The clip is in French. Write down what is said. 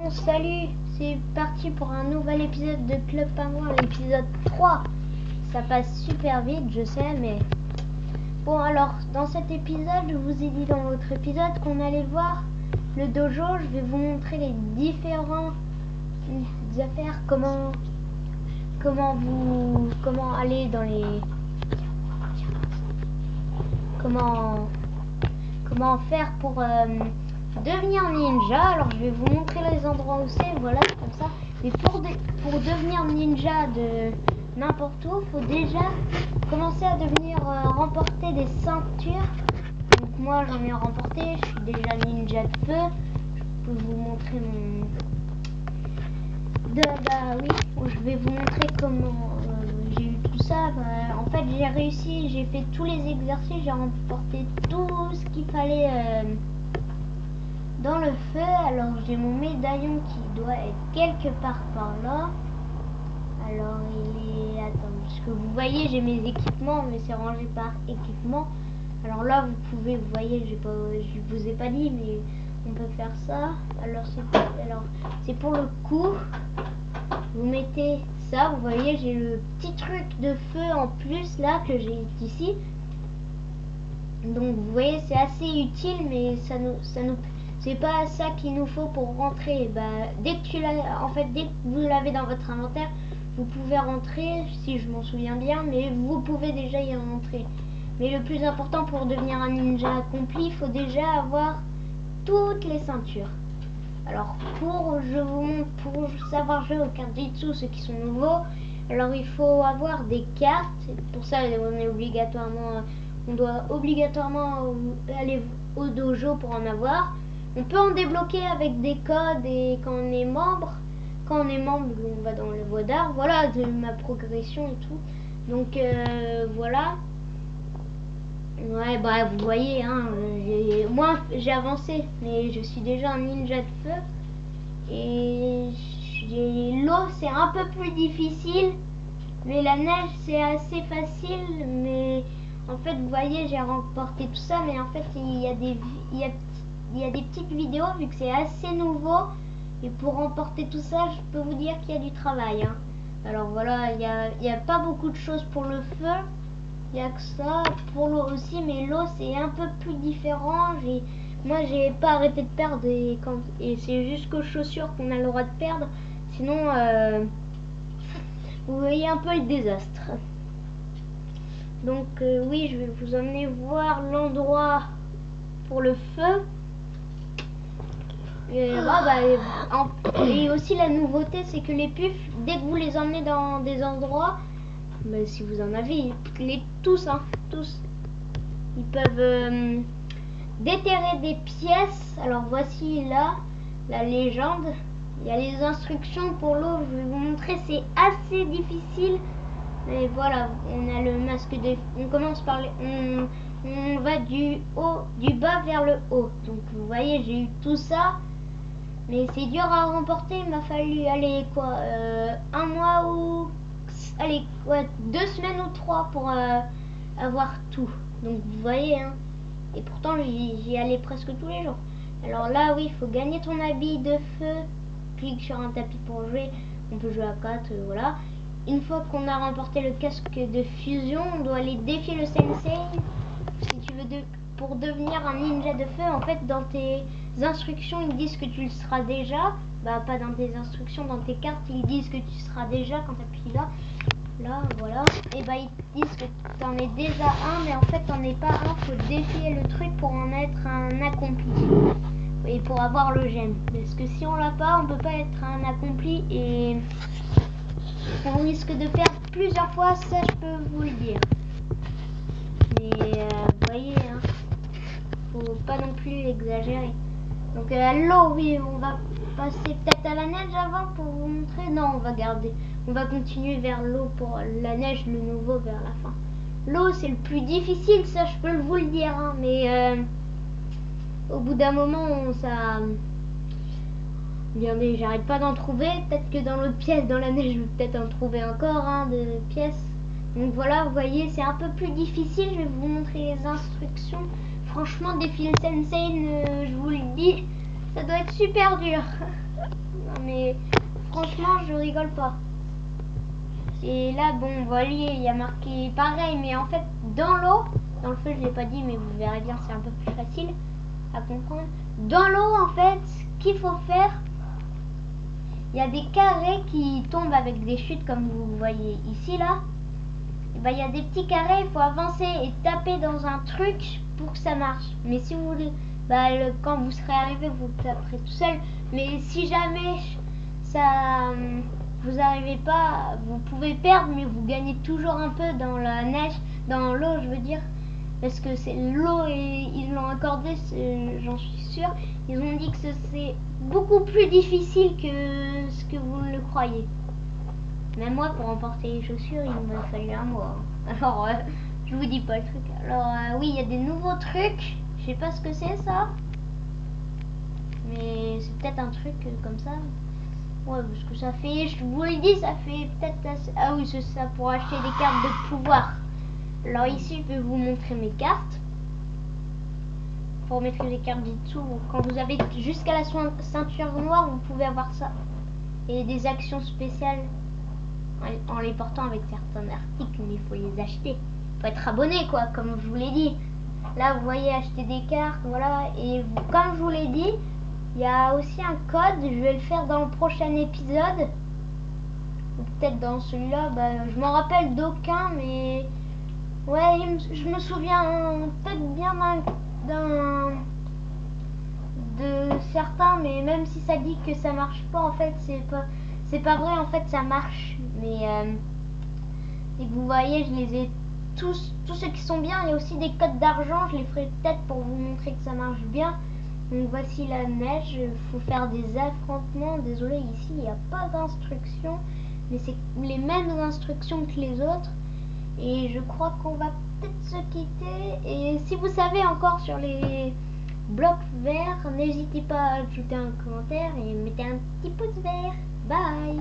Salut, c'est parti pour un nouvel épisode de Club Penguin, l'épisode 3. Ça passe super vite, je sais, mais... Bon, alors, dans cet épisode, je vous ai dit dans l'autre épisode qu'on allait voir le dojo. Je vais vous montrer les différentes affaires, comment aller dans les... Comment faire pour... devenir ninja. Alors je vais vous montrer les endroits où c'est, voilà, comme ça. Mais pour devenir ninja de n'importe où, faut déjà commencer à devenir remporter des ceintures. Donc moi j'en ai remporté, je suis déjà ninja de feu. Je peux vous montrer mon... oui, je vais vous montrer comment j'ai eu tout ça. En fait j'ai réussi, j'ai fait tous les exercices, j'ai remporté tout ce qu'il fallait dans le feu. Alors j'ai mon médaillon qui doit être quelque part par là. Alors il est... Attends, parce que vous voyez j'ai mes équipements, mais c'est rangé par équipement. Alors là vous voyez, je vous ai pas dit, mais on peut faire ça. Alors c'est pour le coup. Vous mettez ça, vous voyez j'ai le petit truc de feu en plus là que j'ai ici. Donc vous voyez c'est assez utile, mais ça nous c'est pas ça qu'il nous faut pour rentrer. Dès que vous l'avez dans votre inventaire, vous pouvez rentrer, si je m'en souviens bien, mais vous pouvez déjà y rentrer. Mais le plus important pour devenir un ninja accompli, il faut déjà avoir toutes les ceintures. Alors pour savoir jouer aux cartes Jitsu, ceux qui sont nouveaux, alors il faut avoir des cartes. Pour ça on doit obligatoirement aller au dojo pour en avoir. On peut en débloquer avec des codes et quand on est membre, on va dans le voie d'art. Voilà de ma progression et tout. Donc voilà. Ouais, vous voyez, hein, moi j'ai avancé, mais je suis déjà un ninja de feu. Et l'eau c'est un peu plus difficile, mais la neige c'est assez facile. Mais en fait, vous voyez, j'ai remporté tout ça, mais en fait il y a des petites vidéos vu que c'est assez nouveau. Et pour remporter tout ça, je peux vous dire qu'il y a du travail, hein. Alors voilà, il y a pas beaucoup de choses pour le feu. Il y a que ça pour l'eau aussi, mais l'eau c'est un peu plus différent. Moi j'ai pas arrêté de perdre et c'est jusqu'aux chaussures qu'on a le droit de perdre. Sinon, vous voyez un peu le désastre. Donc oui, je vais vous emmener voir l'endroit pour le feu. Et aussi la nouveauté, c'est que les puffs, dès que vous les emmenez dans des endroits, si vous en avez, tous, ils peuvent déterrer des pièces. Alors voici là la légende. Il y a les instructions pour l'eau, je vais vous montrer, c'est assez difficile. Mais voilà, on a le masque de... On commence par on va du bas vers le haut. Donc vous voyez, j'ai eu tout ça. Mais c'est dur à remporter, il m'a fallu aller un mois ou... Allez, 2 semaines ou 3 pour avoir tout. Donc vous voyez, hein. Et pourtant j'y allais presque tous les jours. Alors là, oui, il faut gagner ton habit de feu. Clique sur un tapis pour jouer. On peut jouer à 4, voilà. Une fois qu'on a remporté le casque de fusion, on doit aller défier le sensei. Si tu veux pour devenir un ninja de feu, en fait, dans tes instructions, ils disent que tu le seras déjà. Pas dans tes instructions, dans tes cartes, ils disent que tu seras déjà quand tu appuies là. Là, voilà. Et ils disent que tu en es déjà un, mais en fait, t'en es pas un. Faut défier le truc pour en être un accompli. Et pour avoir le gemme. Parce que si on l'a pas, on peut pas être un accompli et on risque de perdre plusieurs fois, ça je peux vous le dire. Mais vous voyez, hein, faut pas non plus exagérer. Donc l'eau, oui, on va passer peut-être à la neige avant pour vous montrer. Non, on va continuer vers l'eau pour la neige, le nouveau vers la fin. L'eau c'est le plus difficile, ça je peux vous le dire, hein, mais au bout d'un moment regardez, j'arrête pas d'en trouver. Peut-être que dans l'autre pièce, dans la neige, je vais peut-être en trouver encore de pièces. Donc voilà, vous voyez, c'est un peu plus difficile. Je vais vous montrer les instructions. Franchement, défier le sensei, je vous le dis, ça doit être super dur. Non mais franchement, je rigole pas. Et là, bon, vous voyez, il y a marqué pareil, mais en fait, dans l'eau, dans le feu, je l'ai pas dit, mais vous verrez bien, c'est un peu plus facile à comprendre. Dans l'eau, en fait, ce qu'il faut faire, il y a des carrés qui tombent avec des chutes, comme vous voyez ici, là. Et ben, il y a des petits carrés, il faut avancer et taper dans un truc pour que ça marche. Mais si vous voulez, bah, quand vous serez arrivé, vous taperez tout seul. Mais si jamais ça, vous n'arrivez pas, vous pouvez perdre, mais vous gagnez toujours un peu dans la neige, dans l'eau, je veux dire. Parce que c'est l'eau et ils l'ont accordé, j'en suis sûre. Ils ont dit que c'est beaucoup plus difficile que ce que vous le croyez. Même moi, pour emporter les chaussures, il m'a fallu un mois. Alors, je vous dis pas le truc. Alors, oui, il y a des nouveaux trucs. Je sais pas ce que c'est ça. Mais c'est peut-être un truc comme ça. Ouais, parce que ça fait, je vous le dis, ça fait peut-être... Ah oui, c'est ça, pour acheter des cartes de pouvoir. Alors ici, je vais vous montrer mes cartes. Pour mettre les cartes du dessous, quand vous avez jusqu'à la ceinture noire, vous pouvez avoir ça. Et des actions spéciales en les portant avec certains articles, mais il faut les acheter. Il faut être abonné, quoi, comme je vous l'ai dit. Là, vous voyez, acheter des cartes, voilà. Et comme je vous l'ai dit, il y a aussi un code. Je vais le faire dans le prochain épisode. Ou peut-être dans celui-là. Bah, je m'en rappelle d'aucun, mais... Ouais, je me souviens peut-être bien de certains, mais même si ça dit que ça marche pas, en fait, c'est pas vrai, en fait, ça marche. Mais et vous voyez, je les ai tous ceux qui sont bien. Il y a aussi des codes d'argent, je les ferai peut-être pour vous montrer que ça marche bien. Donc voici la neige, il faut faire des affrontements. Désolé, ici il n'y a pas d'instructions, mais c'est les mêmes instructions que les autres. Et je crois qu'on va peut-être se quitter. Et si vous savez encore sur les blocs verts, n'hésitez pas à ajouter un commentaire et mettez un petit pouce vert. Bye!